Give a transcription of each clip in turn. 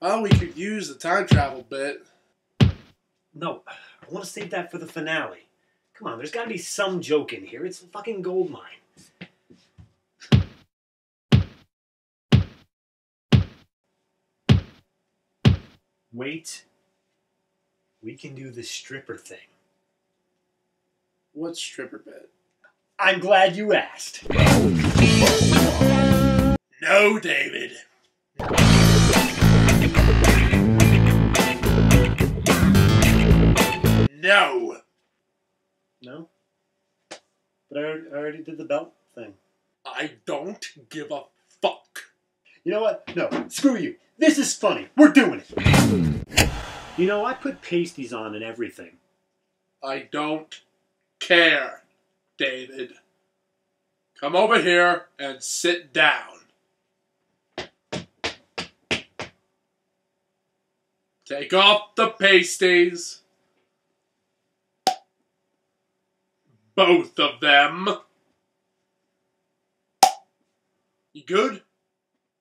Oh, we could use the time travel bit. No, I want to save that for the finale. Come on, there's got to be some joke in here. It's a fucking gold mine. Wait. We can do the stripper thing. What stripper bit? I'm glad you asked. No, David. No. No? But I already did the belt thing. I don't give a fuck. You know what? No, screw you. This is funny. We're doing it. You know, I put pasties on and everything. I don't care, David. Come over here and sit down. Take off the pasties. Both of them. You good?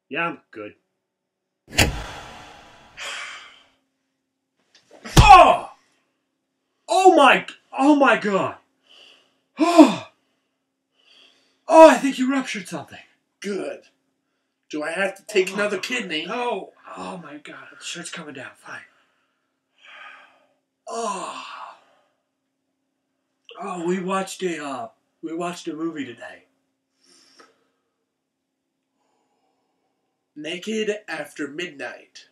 Yeah, I'm good. Oh! Oh my god! Oh! Oh, I think you ruptured something. Good. Do I have to take another kidney? No. Oh my god, the shirt's coming down. Fine. Oh. Oh, we watched a movie today. Naked After Midnight.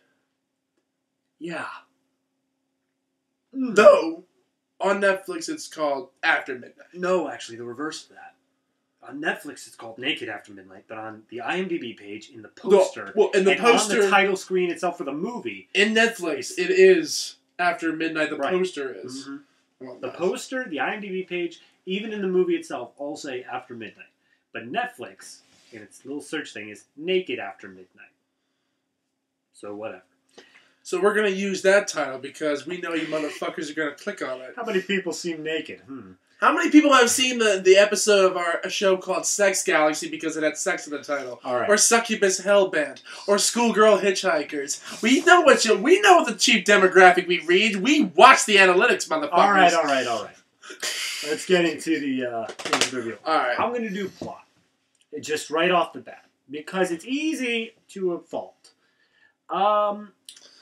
Yeah. Though, on Netflix it's called After Midnight. No, actually, the reverse of that. On Netflix, it's called Naked After Midnight, but on the IMDb page, in the poster, on the title screen itself for the movie, in Netflix, it is After Midnight. The poster is. Mm-hmm. Well, the poster, the IMDb page, even in the movie itself, all say After Midnight. But Netflix, in its little search thing, is Naked After Midnight. So whatever. So we're going to use that title because we know you motherfuckers are going to click on it. How many people seem naked? How many people have seen the episode of a show called Sex Galaxy because it had sex in the title? All right. Or Succubus Hellbent? Or Schoolgirl Hitchhikers? We know the chief demographic we read. We watch the analytics, motherfuckers. All right. Let's get into the review. All right. I'm going to do plot. Just right off the bat. Because it's easy to a fault.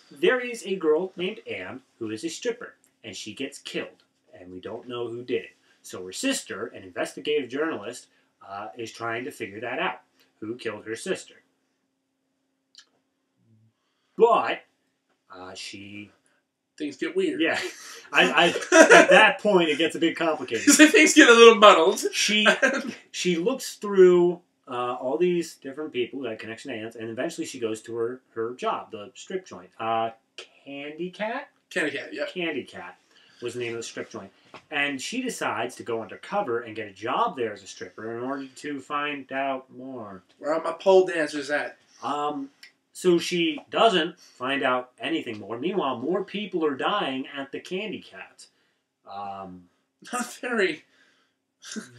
There is a girl named Anne who is a stripper. And she gets killed. And we don't know who did it. So her sister, an investigative journalist, is trying to figure that out. Who killed her sister? But she... Things get weird. Yeah. At that point, it gets a bit complicated. Things get a little muddled. She looks through all these different people who had connection to ants, and eventually she goes to her job, the strip joint. Candy Cat? Candy Cat, yeah. Candy Cat was the name of the strip joint. And she decides to go undercover and get a job there as a stripper in order to find out more. Where are my pole dancers at? So she doesn't find out anything more. Meanwhile, more people are dying at the Candy Cat. Not very...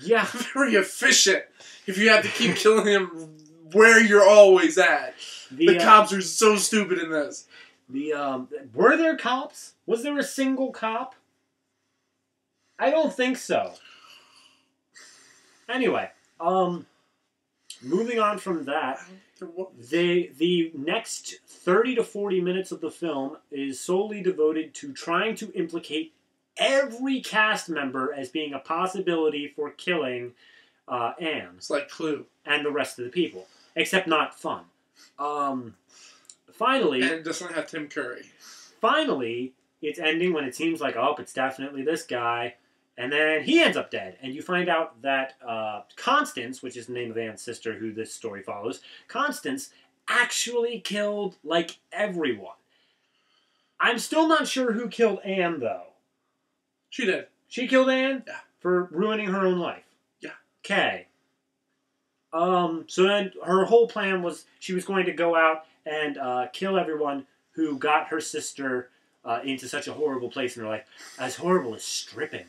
Yeah. Very efficient if you have to keep killing him where you're always at. The cops are so stupid in this. Were there cops? Was there a single cop? I don't think so. Anyway, moving on from that, the next 30 to 40 minutes of the film is solely devoted to trying to implicate every cast member as being a possibility for killing Anne. It's like Clue. And the rest of the people. Except not fun. Finally... And it doesn't have Tim Curry. Finally, it's ending when it seems like, oh, it's definitely this guy. And then he ends up dead. And you find out that Constance, which is the name of Anne's sister who this story follows, Constance actually killed, like, everyone. I'm still not sure who killed Anne, though. She did. She killed Anne? Yeah. For ruining her own life? Yeah. Okay. So then her whole plan was she was going to go out and kill everyone who got her sister into such a horrible place in her life. As horrible as stripping.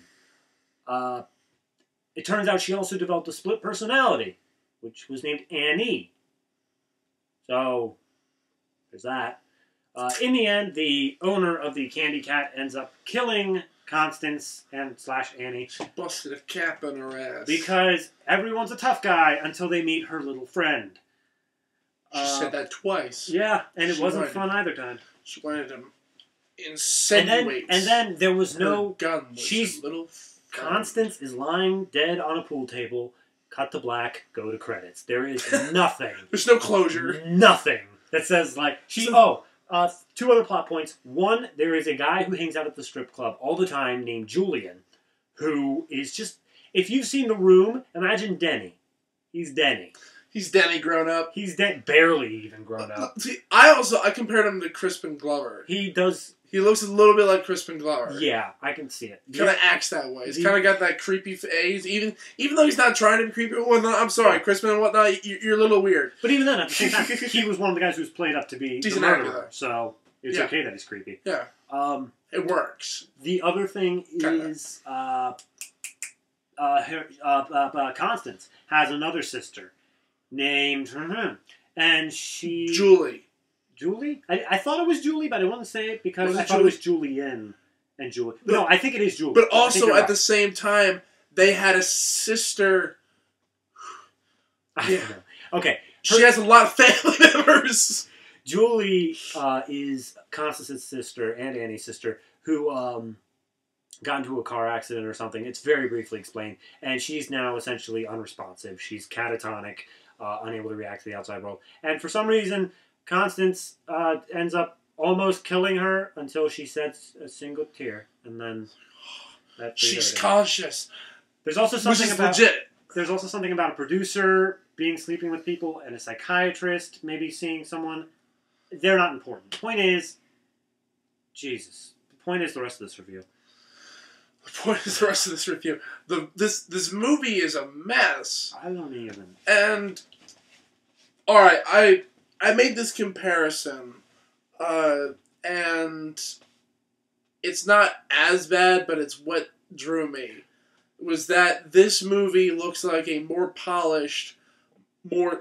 It turns out she also developed a split personality, which was named Annie. So, there's that. In the end, the owner of the Candy Cat ends up killing Constance and / Annie. She busted a cap on her ass. Because everyone's a tough guy until they meet her little friend. She said that twice. Yeah, and it wasn't fun either time. She wanted to insinuate. And then there was no... gun was she's... little Constance is lying dead on a pool table. Cut to black. Go to credits. There is nothing. There's no closure. Nothing that says, like... two other plot points. One, there is a guy who hangs out at the strip club all the time named Julian, who is just... If you've seen The Room, imagine Denny. He's Denny. He's Denny grown up. He's barely even grown up. See, I compared him to Crispin Glover. He does... He looks a little bit like Crispin Glover. Yeah, I can see it. Kind of acts that way. He's kind of got that creepy face. Even though he's not trying to be creepy. Well, no, I'm sorry, Crispin and whatnot, you're a little weird. But even then, at the same time, he was one of the guys who's played up to be the murderer. So it's okay that he's creepy. Yeah. It works. The other thing is Constance has another sister named and she... Julie? I thought it was Julie, but I wouldn't say it because I thought it was Julian and Julie. But no, I think it is Julie. But also, at the same time, they had a sister... Yeah. Okay. She has a lot of family members. Julie is Constance's sister and Annie's sister who got into a car accident or something. It's very briefly explained. And she's now essentially unresponsive. She's catatonic, unable to react to the outside world. And for some reason... Constance ends up almost killing her until she sheds a single tear, and then she's conscious. There's also something about legit. There's also something about a producer sleeping with people and a psychiatrist maybe seeing someone. They're not important. The point is, Jesus. The point is the rest of this review. This movie is a mess. I don't even. And all right, I made this comparison, and it's not as bad, but it's what drew me. Was that this movie looks like a more polished,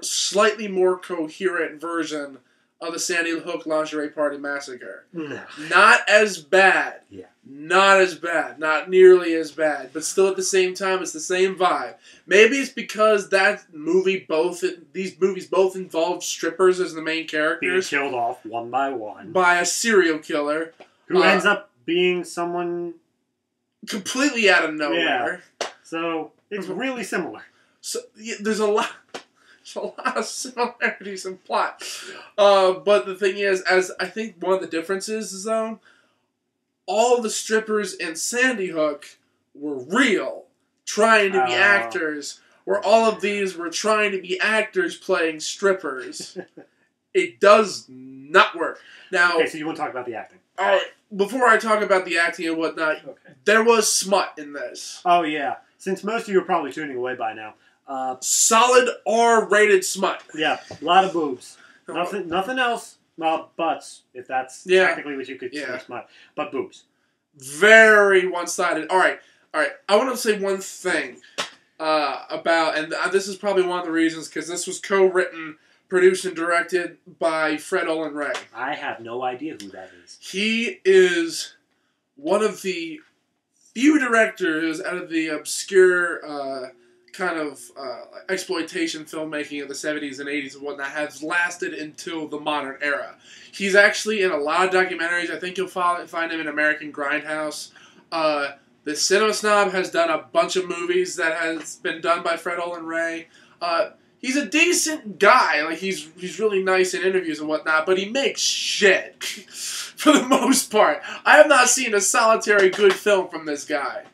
slightly more coherent version of the Sandy Hook Lingerie Party Massacre. No. Not as bad. Yeah. Not as bad. Not nearly as bad. But still at the same time, it's the same vibe. Maybe it's because these movies both involved strippers as the main characters. Being killed off one by one. By a serial killer. Who ends up being someone... completely out of nowhere. Yeah. So, it's really similar. So, there's a lot of similarities in plot. But the thing is, as I think one of the differences is, though, all the strippers in Sandy Hook were real, trying to be actors, where all of these were trying to be actors playing strippers. It does not work. Now, okay, so you want to talk about the acting? All right, before I talk about the acting and whatnot, there was smut in this. Oh, yeah. Since most of you are probably tuning away by now. Solid R-rated smut. Yeah, a lot of boobs. Nothing else. Well, butts, if that's technically what you could consider smut. But boobs. Very one-sided. All right. I want to say one thing about, and this is probably one of the reasons, because this was co-written, produced, and directed by Fred Olen Ray. I have no idea who that is. He is one of the few directors out of the obscure... kind of exploitation filmmaking of the 70s and 80s and whatnot has lasted until the modern era. He's actually in a lot of documentaries. I think you'll find him in American Grindhouse. The Cinema Snob has done a bunch of movies that has been done by Fred Olen Ray. He's a decent guy. Like he's really nice in interviews and whatnot, but he makes shit for the most part. I have not seen a solitary good film from this guy.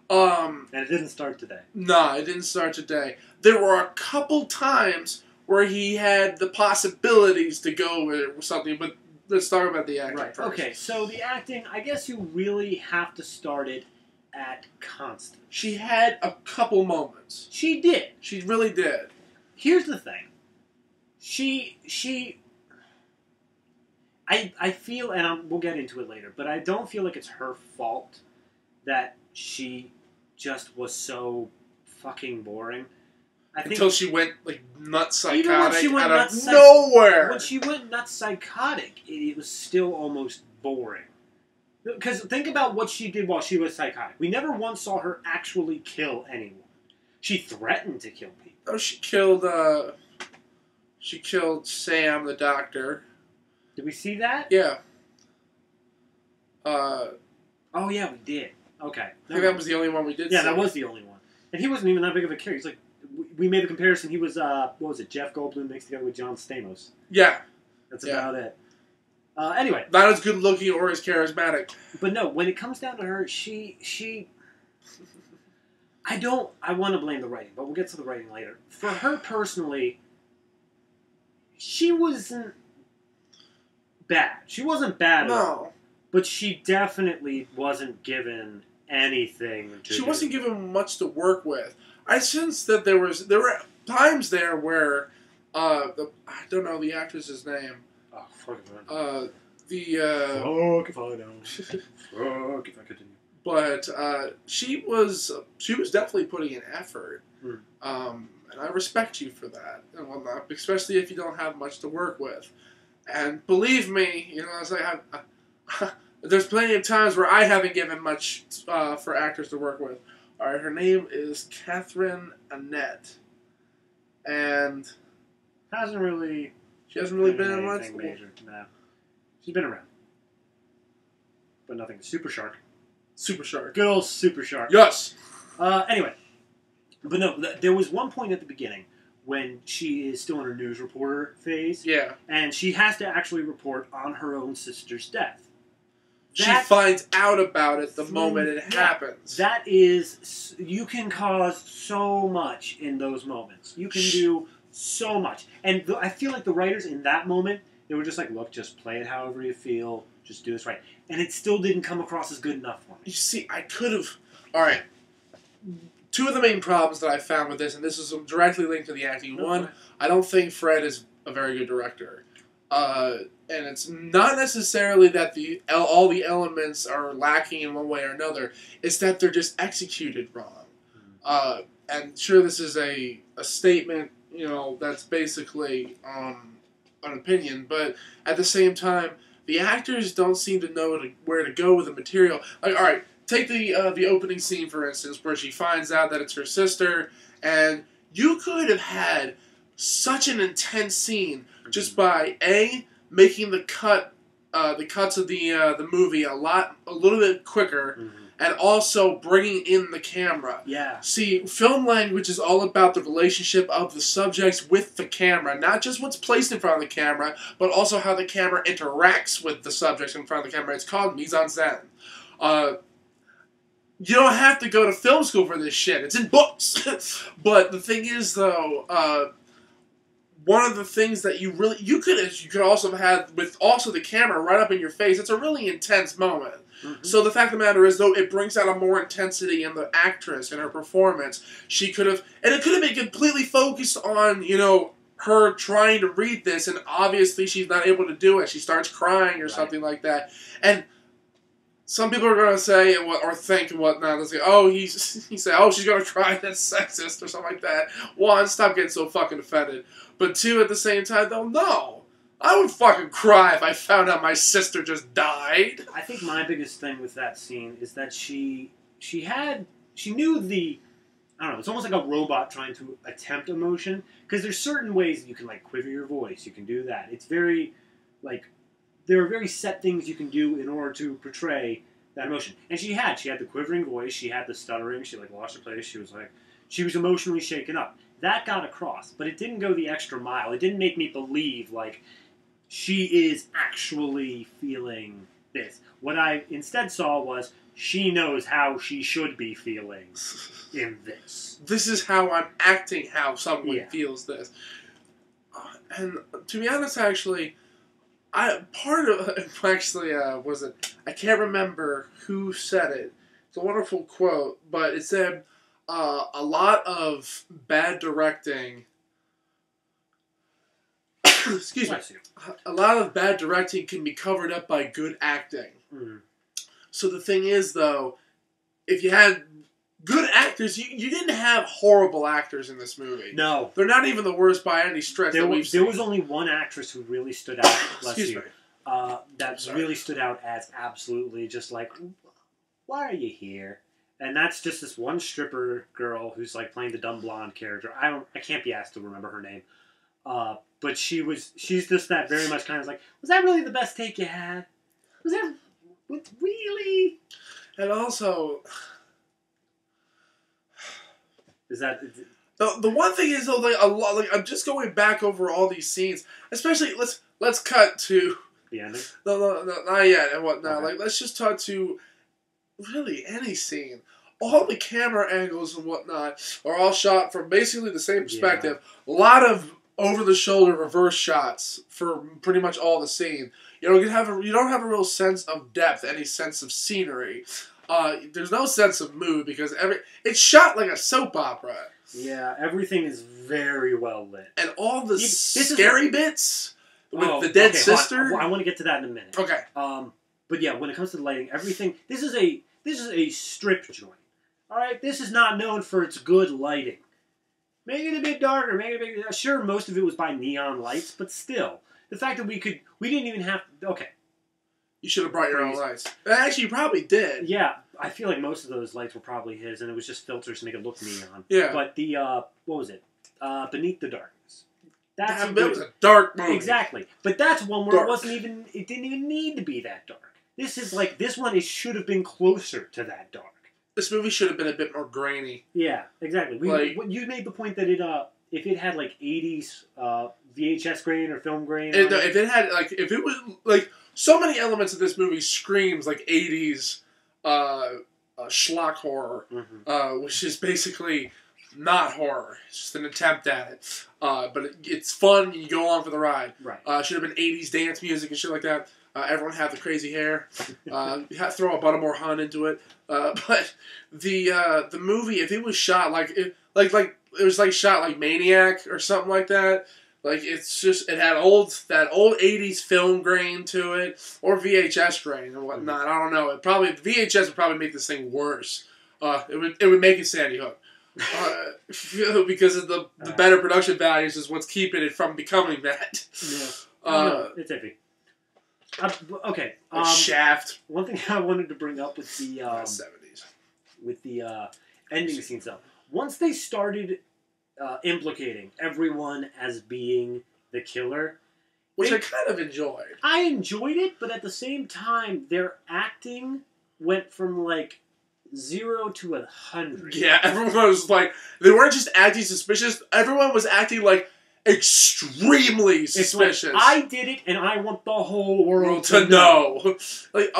And it didn't start today. No, it didn't start today. There were a couple times where he had the possibilities to go with something, but let's talk about the acting first. Okay, so the acting, I guess you really have to start it at Constance. She had a couple moments. She did. She really did. Here's the thing. I feel, and we'll get into it later, but I don't feel like it's her fault that she just was so fucking boring. Until she went like nuts psychotic even when she went out of nuts nowhere. When she went nuts psychotic, it was still almost boring. Because think about what she did while she was psychotic. We never once saw her actually kill anyone. She threatened to kill people. Oh, she killed Sam, the doctor. Did we see that? Yeah. Oh yeah, we did. Okay. I think that was the only one we did. Yeah, see. that was the only one. And he wasn't even that big of a character. He's like, we made the comparison. He was, what was it? Jeff Goldblum mixed together with John Stamos. Yeah. That's about it. Anyway. Not as good looking or as charismatic. But no, when it comes down to her, she I want to blame the writing, but we'll get to the writing later. For her personally, she wasn't bad. She wasn't bad at all. But she definitely wasn't given anything to She do. wasn't given much to work with. I sense that there were times there where I don't know the actress's name. Oh, fuck if I know. Fuck if I know. Fuck if I continue. But she was definitely putting in effort. Mm. And I respect you for that and whatnot, especially if you don't have much to work with. And believe me, you know, I was like, there's plenty of times where I haven't given much for actors to work with. All right, her name is Catherine Annette, and she hasn't really been in much. Major. No, she's been around, but nothing. Super Shark. Super Shark. Good old Super Shark. Yes. Anyway, but no, there was one point at the beginning when she is still in her news reporter phase. Yeah. And she has to actually report on her own sister's death. She finds out about it the moment it happens. That is, you can cause so much in those moments. You can do so much. And I feel like the writers in that moment, they were just like, look, just play it however you feel. Just do this right. And it still didn't come across as good enough for me. You see, I could have... Alright. Two of the main problems that I found with this, and this is directly linked to the acting. One, I don't think Fred is a very good director. And it's not necessarily that all the elements are lacking in one way or another. It's that they're just executed wrong. And sure, this is a statement, you know, that's basically an opinion. But at the same time, the actors don't seem to know where to go with the material. Like, all right, take the opening scene, for instance, where she finds out that it's her sister. And you could have had such an intense scene just by, making the cuts of the movie a little bit quicker, and also bringing in the camera. Yeah. See, film language is all about the relationship of the subjects with the camera, not just what's placed in front of the camera, but also how the camera interacts with the subjects in front of the camera. It's called mise-en-scène. You don't have to go to film school for this shit. It's in books. But the thing is, though, one of the things that you could also have had with also the camera right up in your face. It's a really intense moment. So the fact of the matter is, though, it brings out a more intensity in the actress and her performance. It could have been completely focused on, you know, her trying to read this, and obviously she's not able to do it. She starts crying or something like that. And some people are going to say or think and whatnot. They'll say, oh, he said, oh, she's going to cry, that's sexist or something like that. One, stop getting so fucking offended. But two, at the same time, they'll know. I would fucking cry if I found out my sister just died. I think my biggest thing with that scene is that she knew I don't know, it's almost like a robot trying to attempt emotion. Because there's certain ways that you can, like, quiver your voice. You can do that. It's very, like, there are very set things you can do in order to portray that emotion. And she had the quivering voice, she had the stuttering, she, like, lost her place, she was emotionally shaken up. That got across, but it didn't go the extra mile. It didn't make me believe, like, she is actually feeling this. What I instead saw was she knows how she should be feeling in this. This is how I'm acting, how someone feels this. And to be honest, actually, I can't remember who said it. It's a wonderful quote, but it said, a lot of bad directing... Excuse me. A lot of bad directing can be covered up by good acting. So the thing is, though, if you had good actors. You didn't have horrible actors in this movie. No. They're not even the worst by any stretch There that we've seen. was only one actress who really stood out, Excuse me. that really stood out as absolutely just like, why are you here? And that's just this one stripper girl who's like playing the dumb blonde character. I can't be asked to remember her name. But she's just that very much kind of like, was that really the best take you had? Was that really? And also, is that the one thing is though, like a lot, like I'm just going back over all these scenes, especially let's cut to the ending? No, not yet and whatnot. Okay. Like let's just cut to really any scene. All the camera angles and whatnot are all shot from basically the same perspective. A lot of over-the-shoulder reverse shots for pretty much all the scene. You don't have a real sense of depth, any sense of scenery. There's no sense of mood because it's shot like a soap opera. Yeah, everything is very well lit, and all the scary bits with the dead sister. I want to get to that in a minute. Okay. But yeah, when it comes to the lighting, everything. This is a strip joint. All right, this is not known for its good lighting. Make it a bit darker. Make it a bit. Sure, most of it was by neon lights, but still, the fact that we didn't even have. Okay. You should have brought your own lights. Actually, you probably did. Yeah, I feel like most of those lights were probably his, and it was just filters to make it look neon. Yeah. But the what was it? Beneath the Darkness. That was a dark movie. Exactly. But that's one where it didn't even need to be that dark. This is like this one. It should have been closer to that dark. This movie should have been a bit more grainy. Yeah, exactly. You made the point that if it had like 80s VHS grain or film grain. If it was like so many elements of this movie screams like 80s schlock horror, which is basically not horror. It's just an attempt at it. But it's fun. You go along for the ride. Right. Should have been 80s dance music and shit like that. Everyone had the crazy hair. You have to throw a Buttermore Hun into it. But the movie, if it was shot it was shot like Maniac or something like that. Like it's just it had that old 80s film grain to it or VHS grain or whatnot. I don't know. VHS would probably make this thing worse. It would make it Sandy Hook. Because of the better production values is what's keeping it from becoming that. Yeah. No, it's iffy. Okay. Shaft. One thing I wanted to bring up with the 70s, with the ending scenes, though, once they started implicating everyone as being the killer, which I kind of enjoyed. I enjoyed it, but at the same time, their acting went from like 0 to 100. Yeah, everyone was like, they weren't just acting suspicious. Everyone was acting like extremely suspicious. Like, I did it, and I want the whole world to know. Like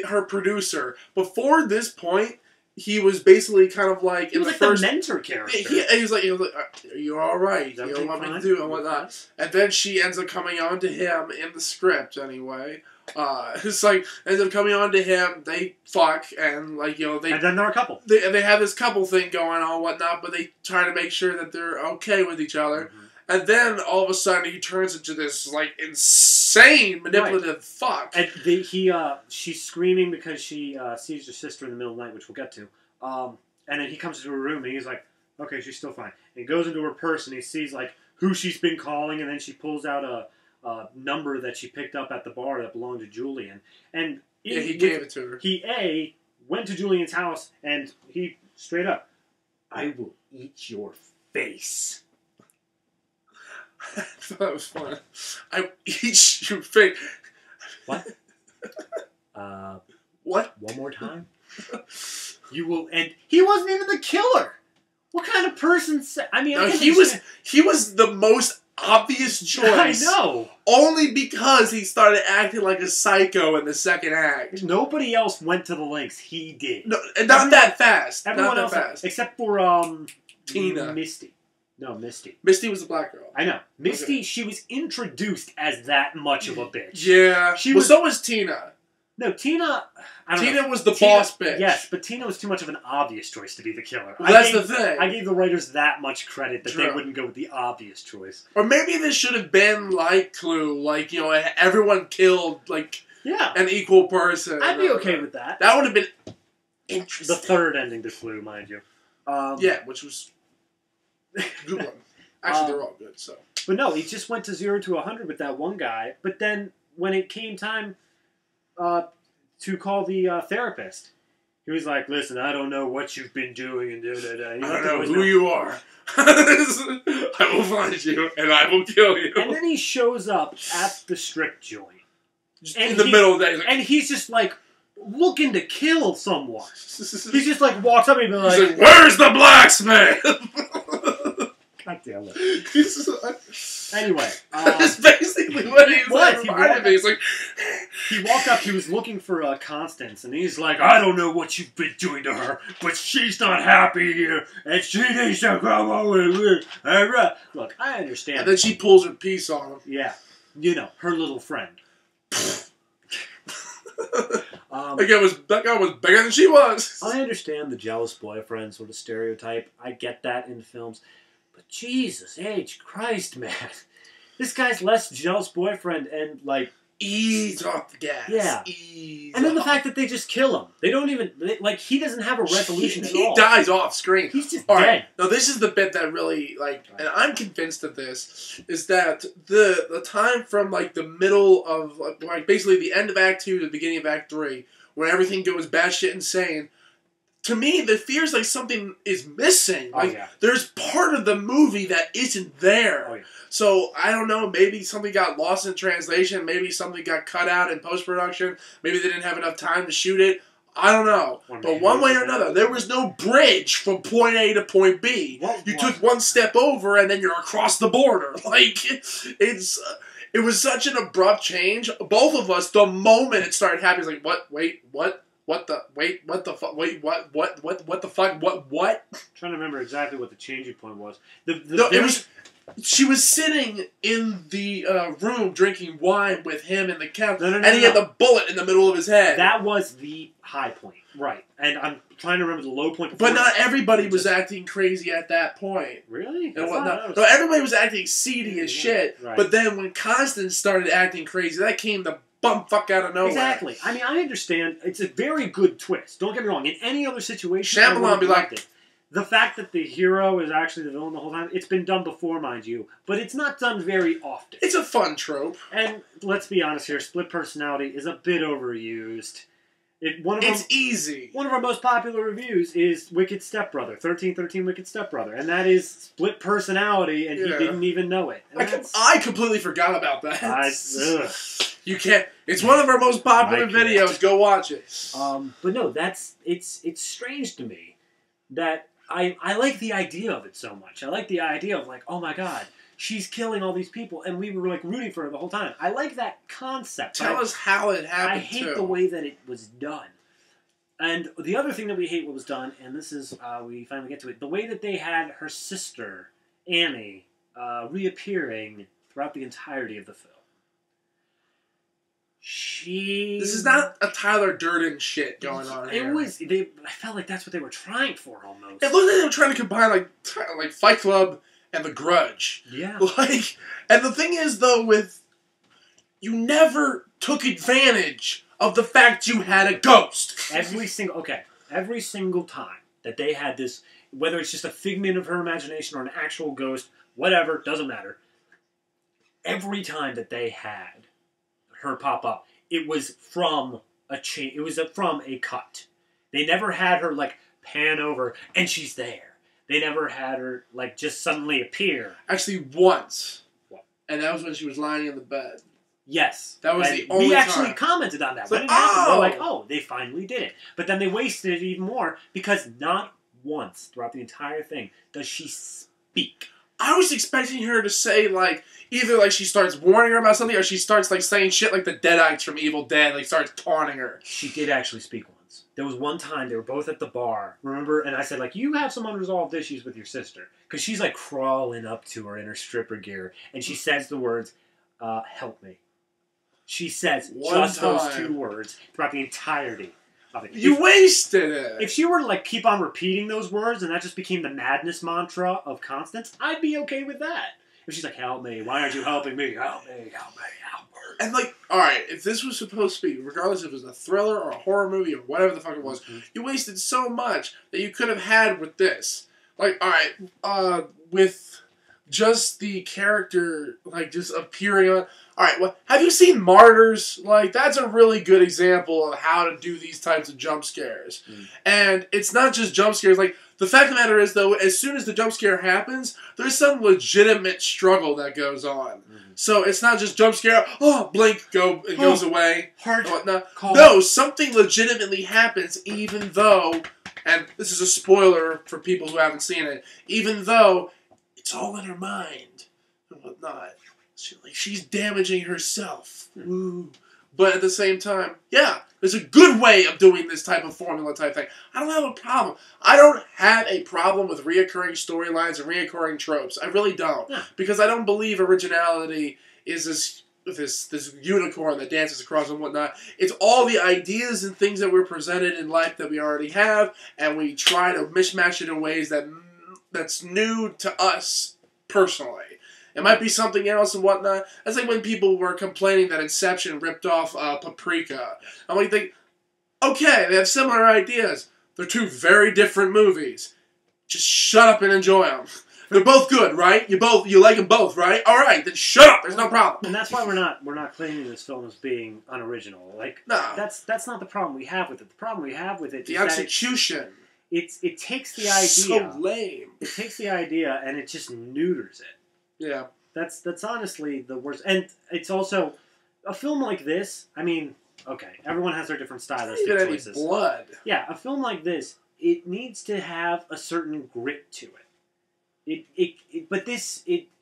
her producer. Before this point, he was basically kind of like the mentor character. He was like, "Are you all right? You know what me to do and whatnot." And then she ends up coming on to him in the script anyway. It's like ends up coming on to him. They fuck and and then they're a couple. They have this couple thing going on and whatnot, but they try to make sure that they're okay with each other. Mm-hmm. And then all of a sudden he turns into this like insane manipulative fuck. And she's screaming because she sees her sister in the middle of the night, which we'll get to. And then he comes into her room and he's like, "Okay, she's still fine." And he goes into her purse and he sees like who she's been calling, and then she pulls out a number that she picked up at the bar that belonged to Julian. And he gave it to her. He went to Julian's house and he straight up, "I will eat your face." I thought that was fun. I eat your face. What? What? One more time? You will, and he wasn't even the killer. What kind of person? He was the most obvious choice. I know. Only because he started acting like a psycho in the second act. Nobody else went to the lengths he did. No, and not that fast. Everyone not else, that fast. Except for Tina. Misty. No, Misty. Misty was the black girl. I know. Misty, She was introduced as that much of a bitch. Yeah. So was Tina. No, Tina... Tina was the boss bitch. Yes, but Tina was too much of an obvious choice to be the killer. Well, that's the thing. I gave the writers that much credit that they wouldn't go with the obvious choice. Or maybe this should have been like Clue. Like, everyone killed, an equal person. I'd be okay with that. That would have been interesting. The third ending to Clue, mind you. Yeah, which was a good one. Actually, they're all good. So, but no, he just went to 0 to 100 with that one guy. But then when it came time to call the therapist, he was like, "Listen, I don't know what you've been doing, and I don't know who you are. I will find you and I will kill you." And then he shows up at the strip joint, just in the middle of the day, and he's just like looking to kill someone. He just like walks up and be like, he's like, "Where's the blacksmith?" God damn it. Anyway, that's basically what he was. He's like, he walked up. He was looking for Constance, and he's like, "I don't know what you've been doing to her, but she's not happy here, and she needs to come over with me." Look, I understand. And then she pulls her piece on him. Yeah, you know, her little friend. That guy was bigger than she was. I understand the jealous boyfriend sort of stereotype. I get that in films. But Jesus H. Christ, man. This guy's less jealous boyfriend and, like... Ease off the gas. Yeah. Ease and then the off. fact that they just kill him. They don't even... he doesn't have a resolution at all. He dies off screen. He's just all dead. Right. Now, this is the bit that really, and I'm convinced of this, is that the time from, the middle of, basically the end of Act 2 to the beginning of Act 3, when everything goes batshit insane, to me, it feels like something is missing. There's part of the movie that isn't there. Oh, yeah. So, I don't know, maybe something got lost in translation, maybe something got cut out in post-production, maybe they didn't have enough time to shoot it. I don't know. But one way or another, there was no bridge from point A to point B. You took one step over, and then you're across the border. It was such an abrupt change. Both of us, the moment it started happening, was like, what? Wait, what? What the fuck? Wait, what the fuck? What? I'm trying to remember exactly what the changing point was. She was sitting in the room drinking wine with him and the couch, and he had the bullet in the middle of his head. That was the high point, right? And I'm trying to remember the low point. But not everybody was acting crazy at that point. Really? And whatnot. No, everybody was acting seedy as shit. Right. But then when Constance started acting crazy, that came the fuck out of nowhere. Exactly. I mean, I understand. It's a very good twist. Don't get me wrong. In any other situation, Shyamalan would be like it. The fact that the hero is actually the villain the whole time, it's been done before, mind you, but it's not done very often. It's a fun trope. And let's be honest here, split personality is a bit overused. It's easy. One of our most popular reviews is Wicked Stepbrother, 1313 Wicked Stepbrother, and that is split personality, and he didn't even know it. I completely forgot about that. You can't. It's one of our most popular videos. Go watch it. But no, it's strange to me that I like the idea of it so much. I like the idea of oh my god, she's killing all these people, and we were rooting for her the whole time. I like that concept. Tell us how it happened. I hate the way that it was done. And the other thing that we hate what was done, and this is we finally get to it, the way that they had her sister Annie reappearing throughout the entirety of the film. This is not a Tyler Durden shit going on here. I felt like that's what they were trying for almost. It looked like they were trying to combine like Fight Club and The Grudge. Yeah. And the thing is though, you never took advantage of the fact you had a ghost. Every single time that they had this, whether it's just a figment of her imagination or an actual ghost, whatever, doesn't matter. Every time that they had her pop up, it was from from a cut. They never had her pan over and she's there. They never had her just suddenly appear. Actually, once. What? And that was when she was lying in the bed. Yes. That was the only time. We actually commented on that. When it happened, we're they finally did it. But then they wasted it even more because not once throughout the entire thing does she speak. I was expecting her to say, either, she starts warning her about something, or she starts, saying shit like the Deadites from Evil Dead, starts taunting her. She did actually speak once. There was one time, they were both at the bar, remember? And I said, you have some unresolved issues with your sister. Because she's, crawling up to her in her stripper gear, and she says the words, help me. She says those two words throughout the entirety of it. You wasted it! If she were to, keep on repeating those words, and that just became the madness mantra of Constance, I'd be okay with that. If she's like, help me, why aren't you helping me? Help me, help me, help me. And like, alright, if this was supposed to be, regardless if it was a thriller or a horror movie or whatever the fuck it was, you wasted so much that you could have had with this. Like, alright, with just the character, like, just appearing on... Alright, well, have you seen Martyrs? Like, that's a really good example of how to do these types of jump scares. And it's not just jump scares, like, the fact of the matter is, though, as soon as the jump scare happens, there's some legitimate struggle that goes on. So it's not just jump scare, oh, blink, go, it goes away, heart and whatnot. call. No, something legitimately happens, even though, and this is a spoiler for people who haven't seen it, even though it's all in her mind and whatnot. She's damaging herself. Woo. But at the same time, yeah, there's a good way of doing this type of formula type thing. I don't have a problem. I don't have a problem with reoccurring storylines and reoccurring tropes. I really don't. Yeah. Because I don't believe originality is this unicorn that dances across and whatnot. It's all the ideas and things that we're presented in life that we already have, and we try to mishmash it in ways that's new to us personally. It might be something else and whatnot. That's like when people were complaining that Inception ripped off Paprika. I'm like, okay, they have similar ideas. They're two very different movies. Just shut up and enjoy them. They're both good, right? You like them both, right? All right, then shut up. There's no problem. And that's why we're not claiming this film as being unoriginal. Like, no, that's not the problem we have with it. The problem we have with it the is execution. It takes the idea. So lame. It takes the idea and it just neuters it. Yeah. That's honestly the worst. And it's also a film like this. I mean, okay, everyone has their different stylistic choices. Blood. Yeah, a film like this, it needs to have a certain grit to it. But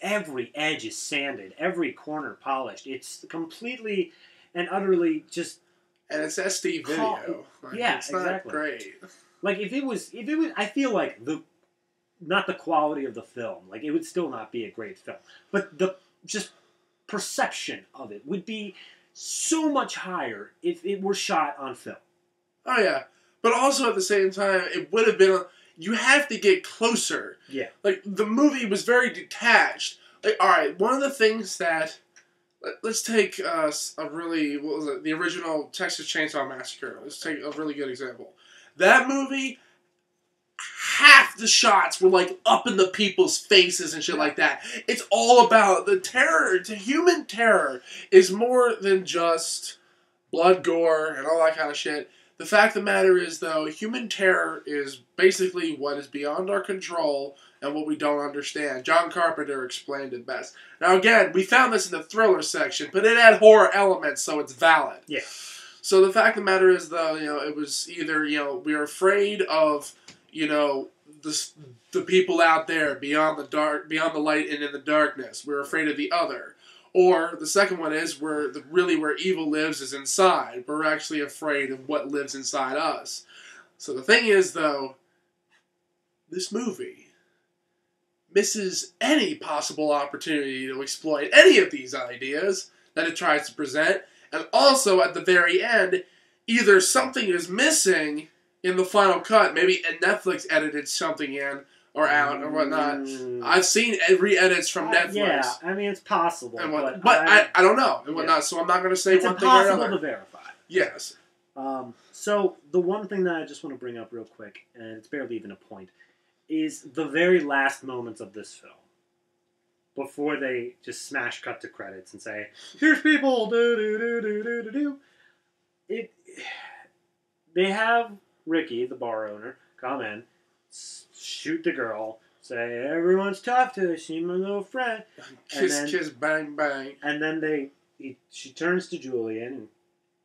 every edge is sanded, every corner polished. It's completely and utterly just. And it's SD video. It's not exactly. Great. Like if it was, I feel like not the quality of the film. Like, it would still not be a great film. But the just perception of it would be so much higher if it were shot on film. Oh, yeah. But also, at the same time, it would have been... You have to get closer. Yeah. Like, the movie was very detached. Like, alright, one of the things that... Let's take a really... What was it? The original Texas Chainsaw Massacre. Let's take a really good example. That movie... Half the shots were like up in the people's faces and shit like that. It's all about the terror. Human terror is more than just blood, gore, and all that kind of shit. The fact of the matter is, though, human terror is basically what is beyond our control and what we don't understand. John Carpenter explained it best. Now, again, we found this in the thriller section, but it had horror elements, so it's valid. Yeah. So the fact of the matter is, though, it was either, we were afraid of... the people out there beyond the light and in the darkness. We're afraid of the other. Or the second one is where evil lives is inside. We're actually afraid of what lives inside us. So the thing is, though, this movie misses any possible opportunity to exploit any of these ideas that it tries to present. And also, at the very end, either something is missing in the final cut. Maybe Netflix edited something in or out or whatnot. I've seen re-edits from Netflix. Yeah, I mean, it's possible. But I don't know and whatnot, so I'm not going to say one thing or another. It's impossible to verify. Yes. So, the one thing that I just want to bring up real quick, and it's barely even a point, is the very last moments of this film. Before they just smash cut to credits and say, here's people, do-do-do-do-do-do-do. They have Ricky, the bar owner, come in, shoot the girl, say, everyone's tough to she's my little friend. Kiss, bang, bang. And then she turns to Julian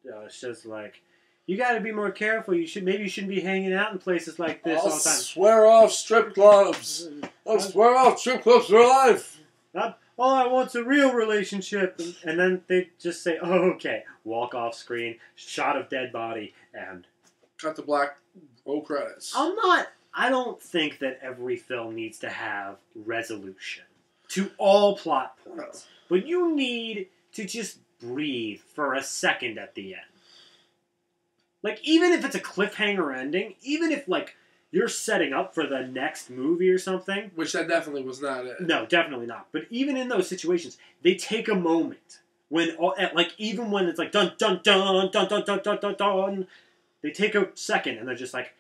and says, like, you gotta be more careful. Maybe you shouldn't be hanging out in places like this all the time. Swear off strip clubs. I'll swear off strip clubs for life. All I want's a real relationship. And then they just say, oh, okay. Walk off screen, shot of dead body, and... Cut the black roll credits. I don't think that every film needs to have resolution to all plot points. No. But you need to just breathe for a second at the end. Like, even if it's a cliffhanger ending, even if, like, you're setting up for the next movie or something. Which that definitely was not it. No, definitely not. But even in those situations, they take a moment when, like, even when it's like dun dun dun dun dun dun dun dun dun, they take a second and they're just like,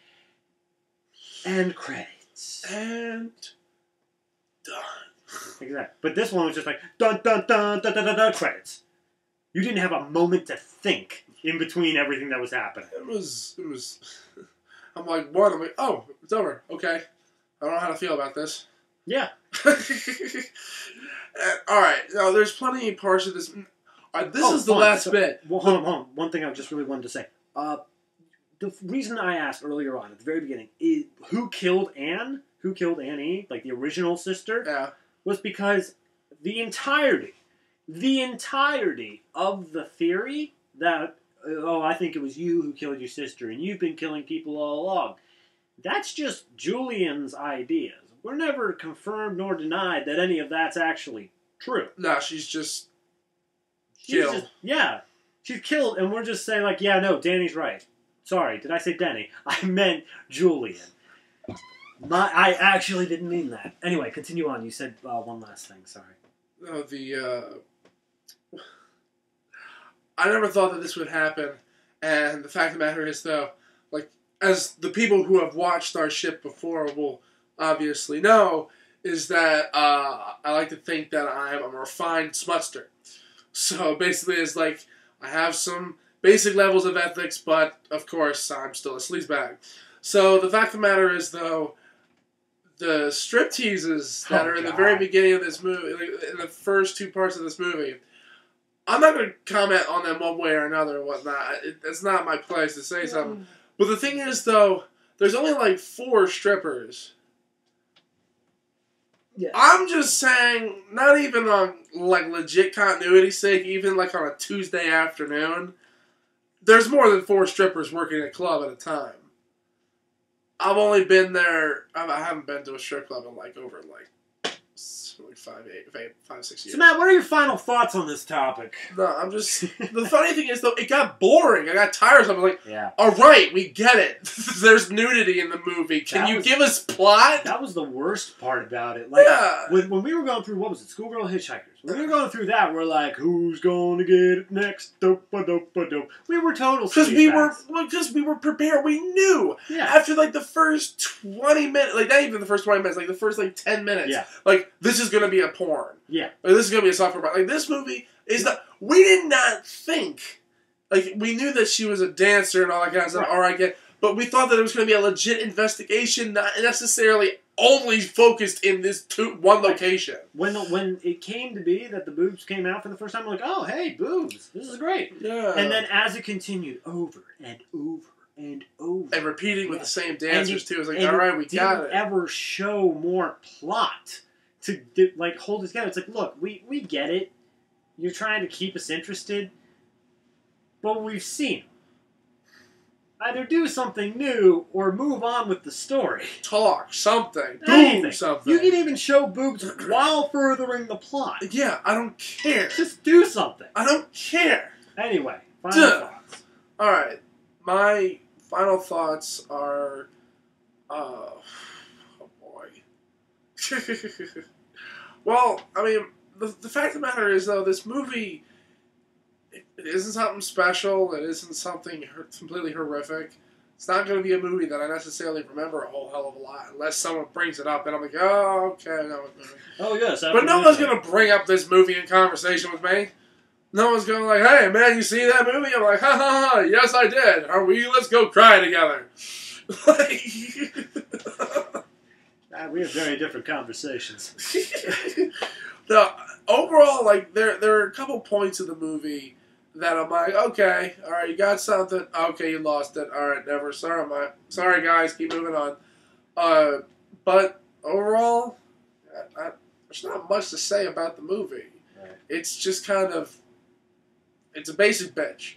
end credits and done. Exactly. But this one was just like dun dun dun dun dun dun, dun credits. You didn't have a moment to think in between everything that was happening. It was. I'm like, what? I'm like, oh, it's over. Okay. I don't know how to feel about this. Yeah. Alright, now there's plenty of parts of this. This is the last bit. Well, hold on. One thing I just really wanted to say. The reason I asked earlier on, at the very beginning, is who killed Anne? Who killed Annie? Like the original sister? Yeah. Was because the entirety of the theory that, I think it was you who killed your sister and you've been killing people all along, that's just Julian's ideas. We're never confirmed nor denied that any of that's actually true. No, she's just killed. She's killed, and we're just saying, like, yeah, no, Danny's right. Sorry, did I say Denny? I meant Julian. I actually didn't mean that. Anyway, continue on. You said one last thing. Sorry. No, I never thought that this would happen, and the fact of the matter is, though, like, as the people who have watched our ship before will obviously know, is that I like to think that I'm a refined smutster. So basically, it's like I have some basic levels of ethics, but of course, I'm still a sleazebag. So the fact of the matter is, though, the strip teases that are in the very beginning of this movie, in the first two parts of this movie, I'm not going to comment on them one way or another or whatnot. It's not my place to say something. But the thing is, though, there's only like 4 strippers. Yeah. I'm just saying, not even on like legit continuity's sake, even like on a Tuesday afternoon, there's more than 4 strippers working at a club at a time. I've only been there. I haven't been to a strip club in like over like 5, 6 years. So Matt, what are your final thoughts on this topic? No, I'm just. The funny thing is, though, it got boring. I got tired of it. I'm like, yeah. All right, we get it. There's nudity in the movie. Can you give us plot? That was the worst part about it. Like, yeah. When we were going through, what was it, Schoolgirl Hitchhikers? When we were going through that, we're like, who's going to get it next? Dope-a-dope-a-dope. We were total because we were prepared. We knew. Yeah. After like the first 20 minutes, like not even the first 20 minutes, like the first like 10 minutes. Yeah. Like this is gonna be a porn. Yeah. Like, this is gonna be a software porn. Like this movie is not. We did not think. Like we knew that she was a dancer and all that kind of stuff. All right, but we thought that it was gonna be a legit investigation, not necessarily only focused in this one location. When it came to be that the boobs came out for the first time, I'm like, oh, hey, boobs. This is great. Yeah. And then as it continued over and over and over. And repeating with the same dancers, too. It's like, all right, we got it. Didn't ever show more plot to, like, hold it together. It's like, look, we get it. You're trying to keep us interested. But we've seen them. Either do something new or move on with the story. Talk something. Anything. Do something. You can even show boobs while furthering the plot. Yeah, I don't care. Just do something. I don't care. Anyway, final thoughts. Alright, my final thoughts are... oh boy. Well, I mean, the fact of the matter is, though, this movie... It isn't something special. It isn't something completely horrific. It's not going to be a movie that I necessarily remember a whole hell of a lot unless someone brings it up and I'm like, oh, okay, I know what movie. Oh, yes. But no one's going to bring up this movie in conversation with me. No one's going like, hey, man, you see that movie? I'm like, ha, ha, ha, yes, I did. Let's go cry together. We have very different conversations. No, overall, like, there are a couple points of the movie that I'm like, okay, all right, you got something. Okay, you lost it. All right, never. Sorry, guys. Keep moving on. But overall, there's not much to say about the movie. Right. It's just kind of, it's a basic bitch.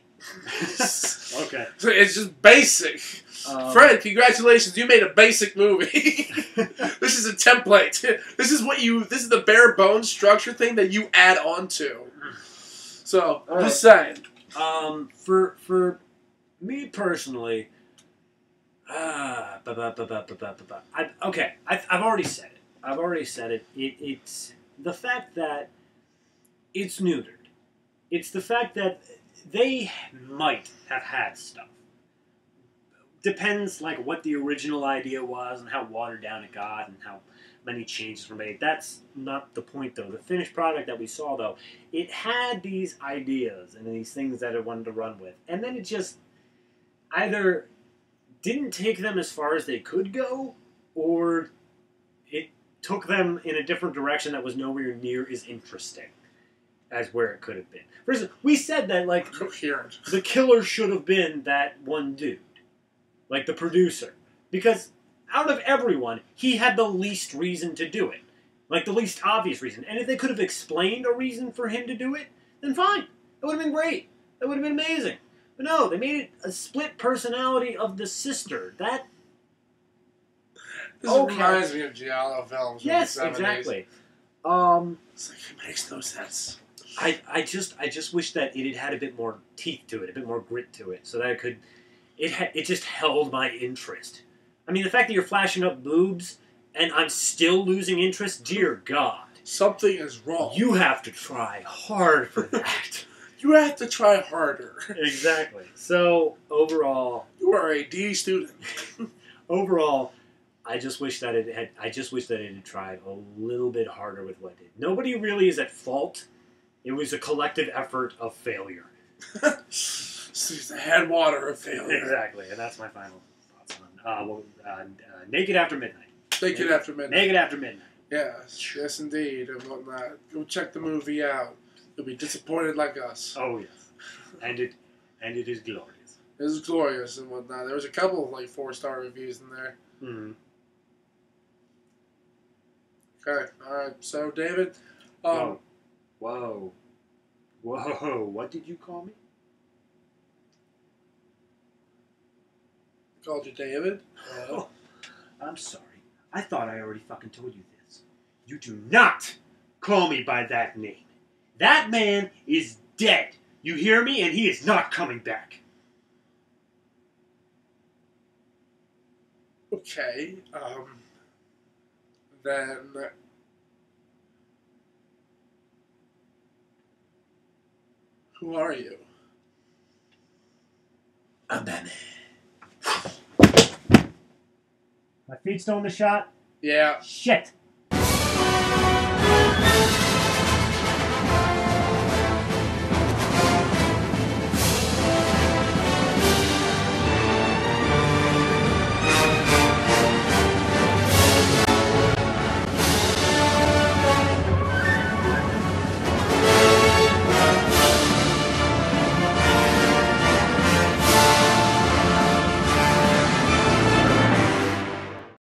Okay. So it's just basic. Fred, congratulations, you made a basic movie. This is a template. This is the bare bones structure thing that you add on to. So, I'm just saying. For me personally, Okay, I've already said it. I've already said it. It's the fact that it's neutered. It's the fact that they might have had stuff. Depends, like, what the original idea was and how watered down it got and how many changes were made. That's not the point, though. The finished product that we saw, though, it had these ideas and these things that it wanted to run with. And then it just either didn't take them as far as they could go, or it took them in a different direction that was nowhere near as interesting as where it could have been. For instance, we said that, like, Coherent. the killer should have been that one dude. Like the producer. Because out of everyone, he had the least reason to do it. Like the least obvious reason. And if they could have explained a reason for him to do it, then fine. That would have been great. That would have been amazing. But no, they made it a split personality of the sister. That... This reminds me of Giallo films. Yes, from the 70s. exactly. It's like, it makes no sense. I just wish that it had a bit more teeth to it, a bit more grit to it, so that it could... It just held my interest. I mean, the fact that you're flashing up boobs and I'm still losing interest, dear God. Something is wrong. You have to try hard for that. You have to try harder. Exactly. So, overall... You are a D student. Overall, I just wish that it had tried a little bit harder with what it did. Nobody really is at fault. It was a collective effort of failure. It's the headwater of failure. Exactly, and that's my final thoughts on Naked After Midnight. Naked After Midnight. Naked After Midnight. Yes, yes indeed, and whatnot. Go check the movie out. You'll be disappointed like us. Oh yes, and it is glorious. It is glorious and whatnot. There was a couple of like 4-star reviews in there. Mm-hmm. Okay, all right. So David, Whoa, what did you call me? Called you David. Oh, I'm sorry. I thought I already fucking told you this. You do not call me by that name. That man is dead. You hear me? And he is not coming back. Okay. Then. Who are you? I'm Batman. My feet still in the shot? Yeah. Shit.